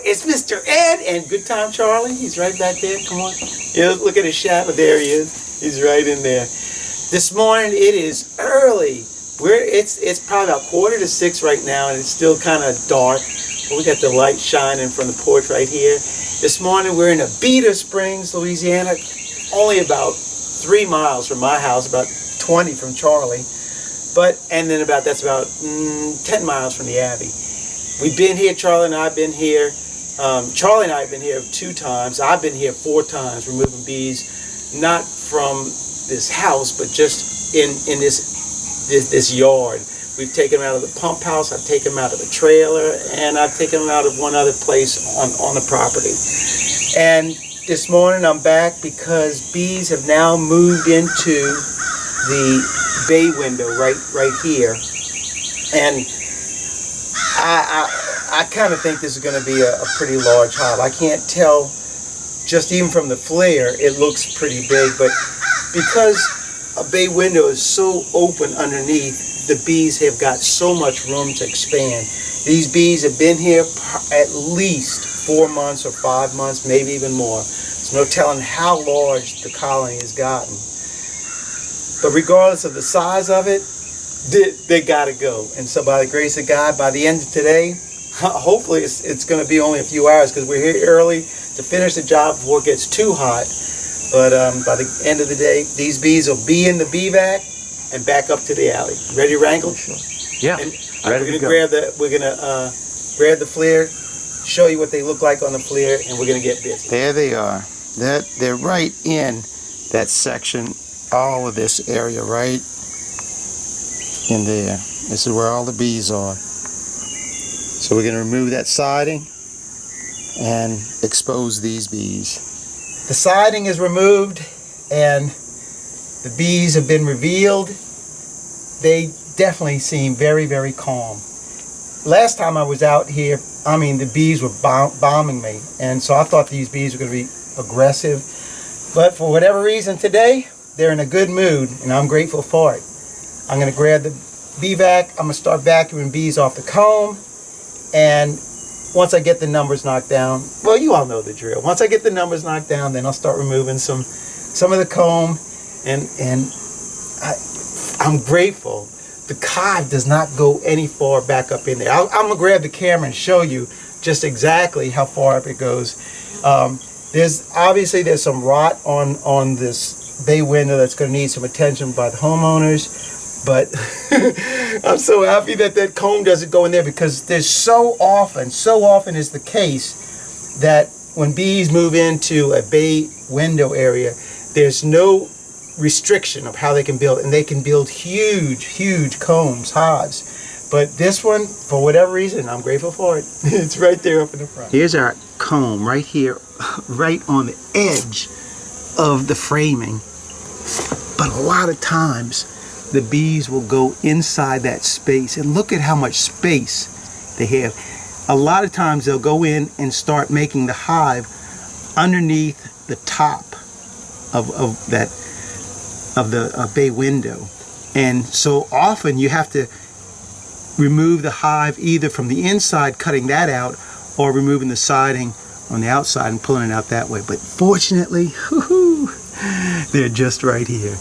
it's Mr. Ed and Good Time Charlie. He's right back there. Come on. Yeah, look at his shadow. There he is. He's right in there. This morning it is early. It's probably about 5:45 right now, and it's still kind of dark. But we got the light shining from the porch right here. This morning we're in Abita Springs, Louisiana, only about 3 miles from my house, about 20 from Charlie. And then that's about 10 miles from the Abbey. We've been here, Charlie and I have been here. Charlie and I have been here 2 times. I've been here 4 times removing bees, not from this house, but just in this yard. We've taken them out of the pump house, I've taken them out of the trailer, and I've taken them out of one other place on the property. And this morning I'm back because bees have now moved into the bay window right here. And I kind of think this is going to be a pretty large hive. I can't tell, just even from the flare, it looks pretty big, but because a bay window is so open underneath, the bees have got so much room to expand. These bees have been here at least 4 months or 5 months, maybe even more. There's no telling how large the colony has gotten. But regardless of the size of it, they got to go. And so by the grace of God, by the end of today, hopefully it's going to be only a few hours because we're here early to finish the job before it gets too hot. But by the end of the day, these bees will be in the bee vac and back up to the alley. Ready to wrangle? Sure. Yeah. And ready to go. We're gonna grab the flare, show you what they look like on the flare, and we're gonna get busy. There they are. They're right in that section. All of this area right in there. This is where all the bees are. So we're going to remove that siding and expose these bees. The siding is removed and the bees have been revealed. They definitely seem very, very calm. Last time I was out here, the bees were bombing me, and so I thought these bees were going to be aggressive. But for whatever reason today, they're in a good mood, and I'm grateful for it. I'm going to grab the bee vac. I'm going to start vacuuming bees off the comb. And once I get the numbers knocked down, well, you all know the drill. Once I get the numbers knocked down, then I'll start removing some of the comb. And I'm grateful. The hive does not go any far back up in there. I'm going to grab the camera and show you just exactly how far up it goes. There's some rot on this bay window that's going to need some attention by the homeowners, but I'm so happy that comb doesn't go in there, because there's so often is the case that when bees move into a bay window area, there's no restriction of how they can build, and they can build huge combs, hives. But this one, for whatever reason, I'm grateful for it. It's right there up in the front. Here's our comb right here, right on the edge of the framing. But a lot of times the bees will go inside that space, and look at how much space they have. A lot of times they'll go in and start making the hive underneath the top of the bay window, and so often you have to remove the hive either from the inside, cutting that out, or removing the siding on the outside and pulling it out that way. But fortunately, they're just right here.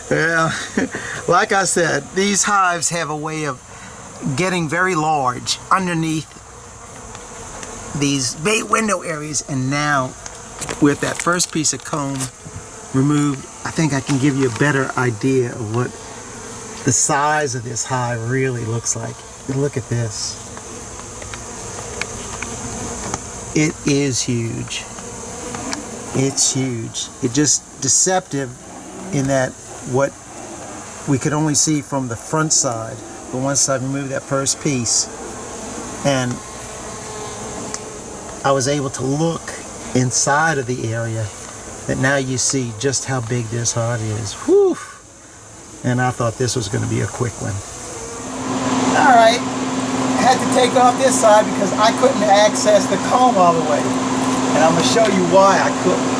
Well, like I said, these hives have a way of getting very large underneath these bay window areas, and now with that first piece of comb removed, I think I can give you a better idea of what the size of this hive really looks like. Look at this. It is huge. It's huge. It's just deceptive in that what we could only see from the front side. But once I removed that first piece and I was able to look inside of the area, that now you see just how big this hive is. Whew! And I thought this was going to be a quick one. All right, I had to take off this side because I couldn't access the comb all the way. And I'm going to show you why I couldn't.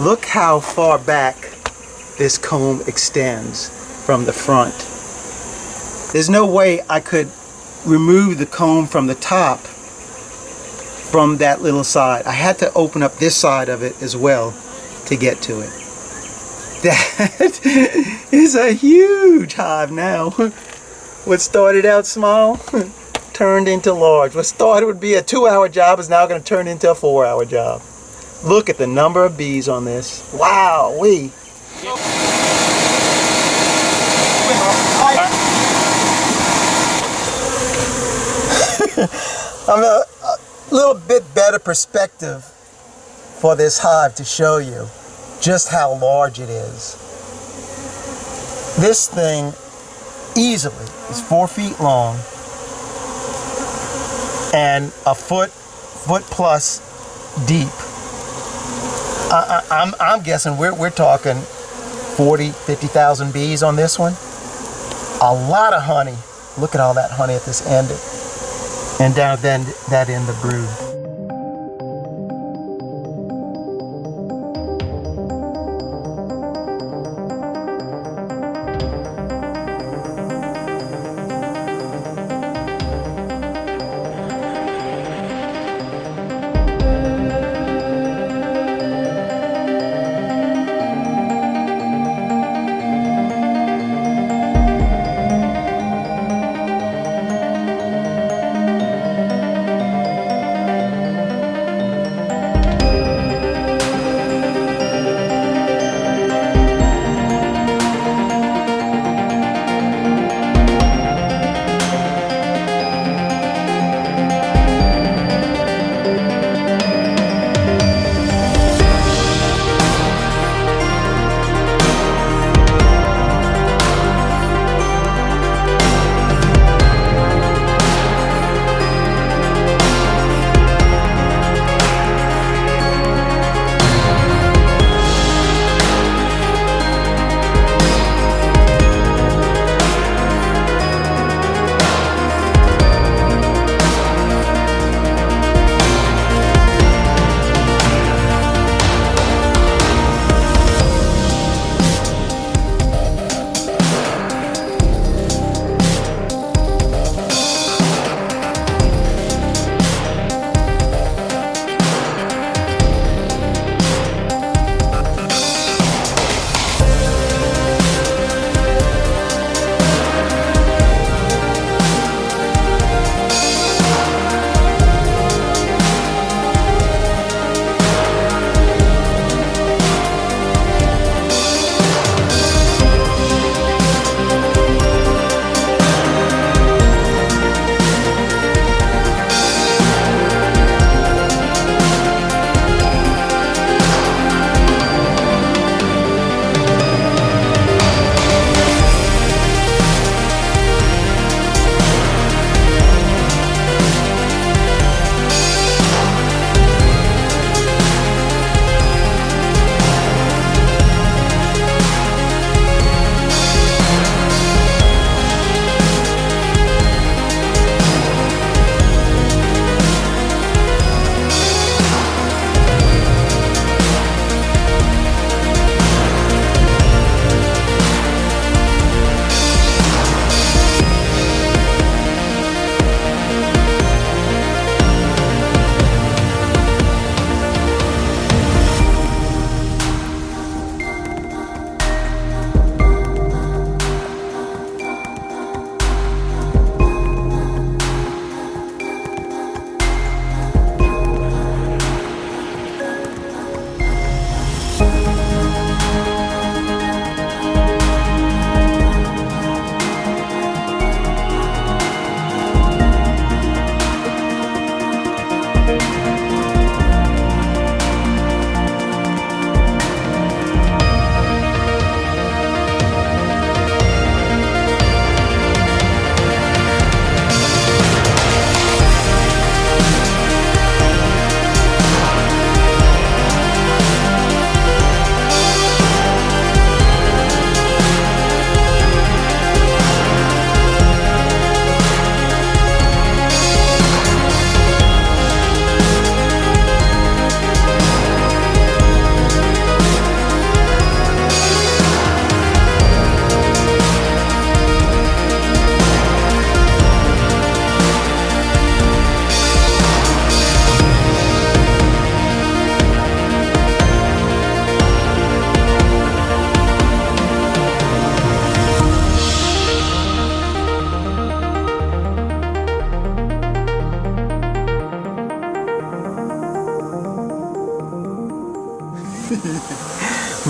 Look how far back this comb extends from the front. There's no way I could remove the comb from the top from that little side. I had to open up this side of it as well to get to it. That is a huge hive now. What started out small turned into large. What started would be a 2-hour job is now going to turn into a 4-hour job. Look at the number of bees on this. Wow-wee. I'm a little bit better perspective for this hive to show you just how large it is. This thing easily is 4 feet long and a foot plus deep. I'm guessing we're talking 50,000 bees on this one. A lot of honey. Look at all that honey at this end, and down then that end the brood.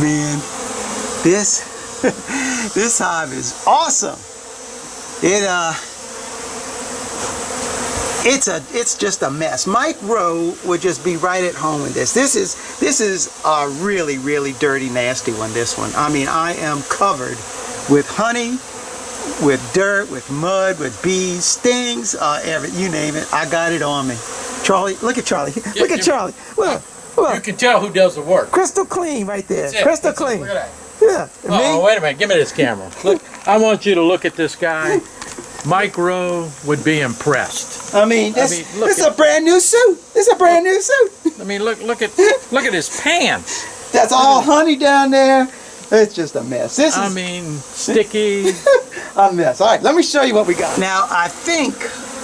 Man, this this hive is awesome. It's just a mess. Mike Rowe would just be right at home in this. This is a really, really dirty, nasty one, this one. I mean, I am covered with honey, with dirt, with mud, with bees, stings, you name it. I got it on me. Charlie, look at Charlie. Look at Charlie. Look. You can tell who does the work. Crystal clean right there. Crystal clean. Look at that. Yeah. Oh, wait a minute. Give me this camera. Look, I want you to look at this guy. Mike Rowe would be impressed. I mean, this is a brand new suit. This is a brand new suit. I mean, look at his pants. That's all honey down there. It's just a mess. I mean, sticky. A mess. All right, let me show you what we got. Now, I think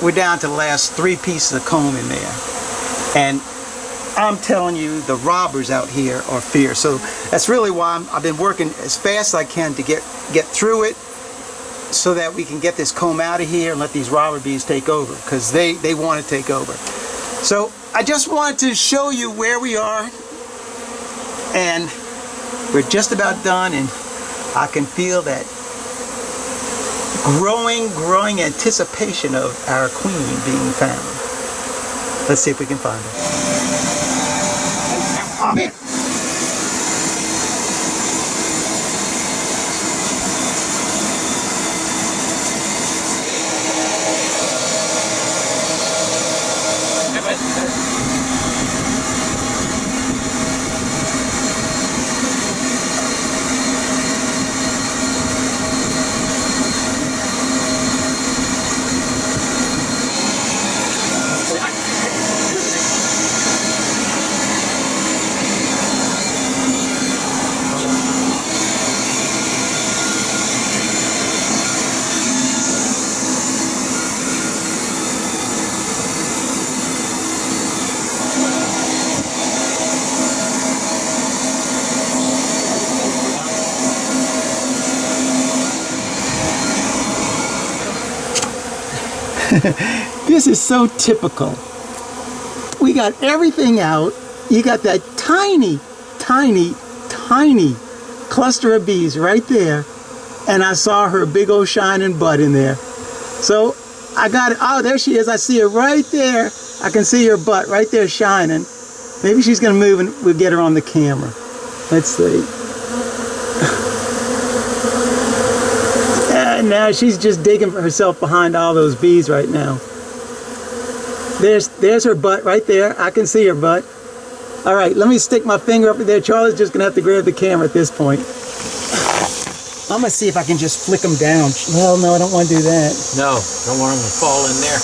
we're down to the last 3 pieces of comb in there. And I'm telling you, the robbers out here are fierce. So that's really why I've been working as fast as I can to get through it, so that we can get this comb out of here and let these robber bees take over, because they want to take over. So I just wanted to show you where we are, and we're just about done, and I can feel that growing anticipation of our queen being found. Let's see if we can find her. Oh, man. This is so typical. We got everything out. You got that tiny, tiny, tiny cluster of bees right there. And I saw her big old shining butt in there. So I got it. Oh, there she is. I see her right there. I can see her butt right there shining. Maybe she's going to move and we'll get her on the camera. Let's see. Now she's just digging for herself behind all those bees right now. There's her butt right there. I can see her butt. All right, let me stick my finger up there. Charlie's just going to have to grab the camera at this point. I'm going to see if I can just flick them down. Well, no, I don't want to do that. No, don't want them to fall in there.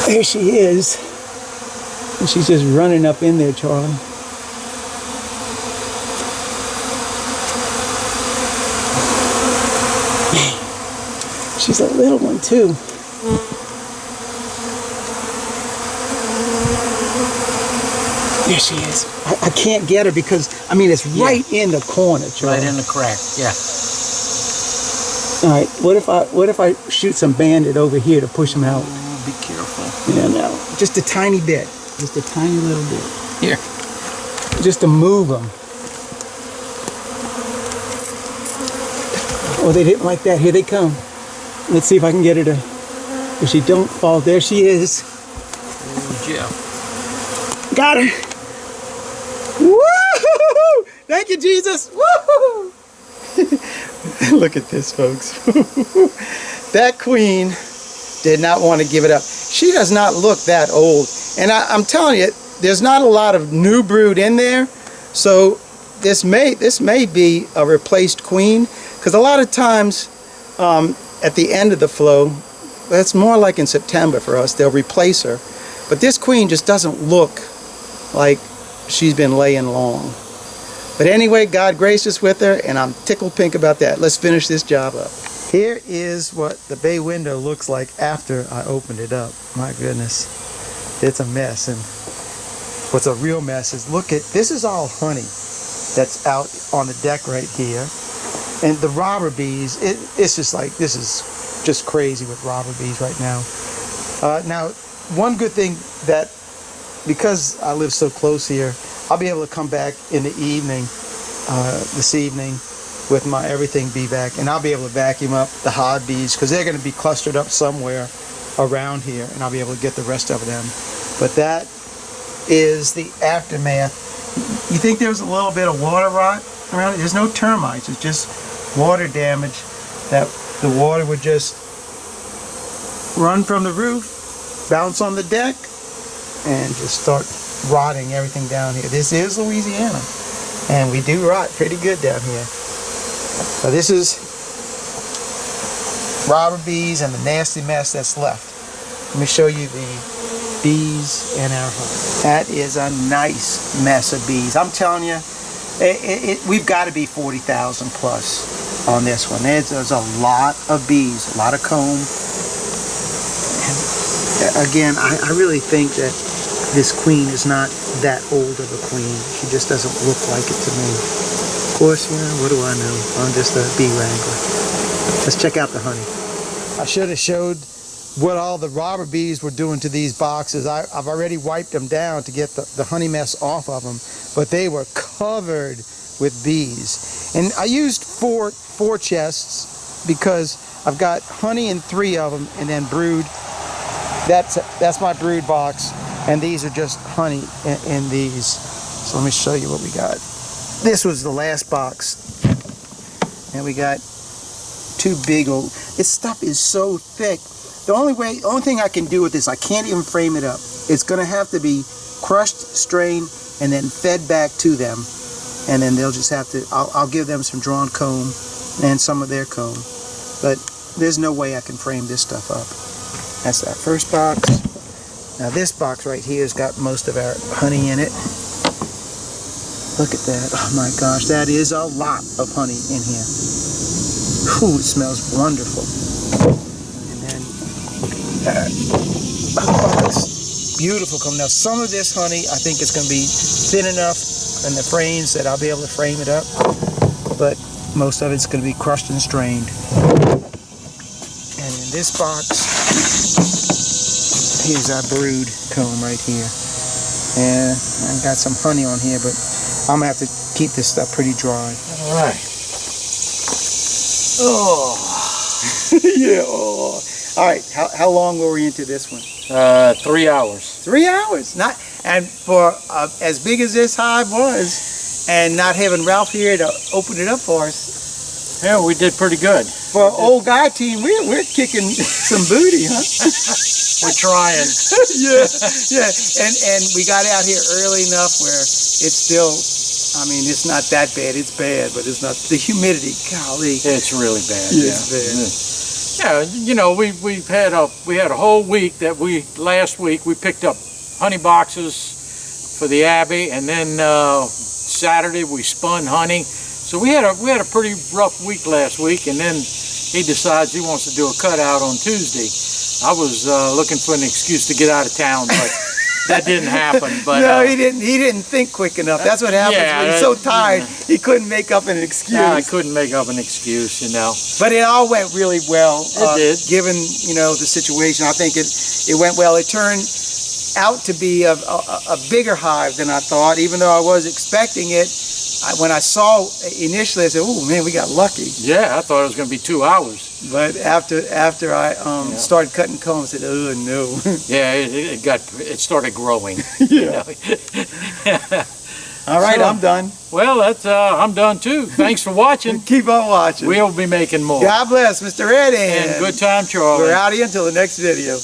There she is. And she's just running up in there, Charlie. She's a little one, too. There she is. I can't get her because, I mean, it's right in the corner, Charlie. Right in the crack, yeah. All right, what if I shoot some bandit over here to push them out? Oh, be careful. Yeah, no, just a tiny bit. Just a tiny little bit. Here. Just to move them. Oh, they didn't like that. Here they come. Let's see if I can get her to, if she don't fall. There she is. Oh, Jeff. Got her. Woo! Thank you, Jesus. Woo! Look at this, folks. That queen did not want to give it up. She does not look that old. And I'm telling you, there's not a lot of new brood in there. So this may be a replaced queen. Because a lot of times, at the end of the flow, that's more like in September for us, they'll replace her. But this queen just doesn't look like she's been laying long. But anyway, God graced us with her, and I'm tickled pink about that. Let's finish this job up. Here is what the bay window looks like after I opened it up. My goodness, it's a mess. And what's a real mess is, look at, this is all honey that's out on the deck right here. And the robber bees, it's just like, this is just crazy with robber bees right now. Now, one good thing that, because I live so close here, I'll be able to come back in the evening, this evening, with my everything bee vac, and I'll be able to vacuum up the hive bees because they're going to be clustered up somewhere around here, and I'll be able to get the rest of them. But that is the aftermath. You think there was a little bit of water rot around it? There's no termites. It's just water damage that the water would just run from the roof, bounce on the deck, and just start rotting everything down here. This is Louisiana, and we do rot pretty good down here. So this is robber bees and the nasty mess that's left. Let me show you the bees in our hive. That is a nice mess of bees. I'm telling you, we've got to be 40,000 plus on this one. There's a lot of bees, a lot of comb. And again, I really think that this queen is not that old of a queen. She just doesn't look like it to me. Of course, you know, what do I know? I'm just a bee wrangler. Let's check out the honey. I should have showed what all the robber bees were doing to these boxes. I've already wiped them down to get the honey mess off of them, but they were covered with bees. And I used four chests because I've got honey in 3 of them, and then brood. That's my brood box, and these are just honey in these. So let me show you what we got. This was the last box, and we got 2 big old. This stuff is so thick. The only thing I can do with this, I can't even frame it up. It's going to have to be crushed, strained, and then fed back to them, and then they'll just have to. I'll give them some drawn comb and some of their comb, but there's no way I can frame this stuff up. That's that first box. Now this box right here has got most of our honey in it. Look at that. Oh my gosh, that is a lot of honey in here. Ooh, it smells wonderful. And then box, beautiful comb. Now some of this honey, I think it's going to be thin enough in the frames that I'll be able to frame it up. But most of it's going to be crushed and strained. And in this box, here's our brood comb right here. And I got some honey on here, but I'm going to have to keep this stuff pretty dry. All right. Oh. Yeah. Oh. All right. How long were we into this one? 3 hours. 3 hours. And for as big as this hive was, and not having Ralph here to open it up for us. Yeah, we did pretty good. For an old guy team, we're kicking some booty, huh? We're trying. Yeah. And we got out here early enough where it's still, I mean, it's not that bad. It's bad, but it's not. The humidity, golly. It's really bad. Yeah, Yeah, it's bad. Yeah, you know, we had a whole week that last week we picked up honey boxes for the Abbey, and then Saturday we spun honey. So we had a pretty rough week last week, and then he decides he wants to do a cutout on Tuesday. I was looking for an excuse to get out of town, but that didn't happen. But no, he didn't. He didn't think quick enough. That's what happens when he's so tired. He couldn't make up an excuse. I couldn't make up an excuse, you know. But it all went really well. It did. Given the situation, I think it went well. It turned out to be a bigger hive than I thought, even though I was expecting it. When I saw initially, I said, "Oh man, we got lucky." Yeah, I thought it was going to be 2 hours. But after I started cutting comb, I said, "Oh no." Yeah, it started growing. Yeah. All right, So, I'm done. Well, I'm done too. Thanks for watching. Keep on watching. We'll be making more. God bless, Mr. Ed, And good time, Charlie. we're out here until the next video.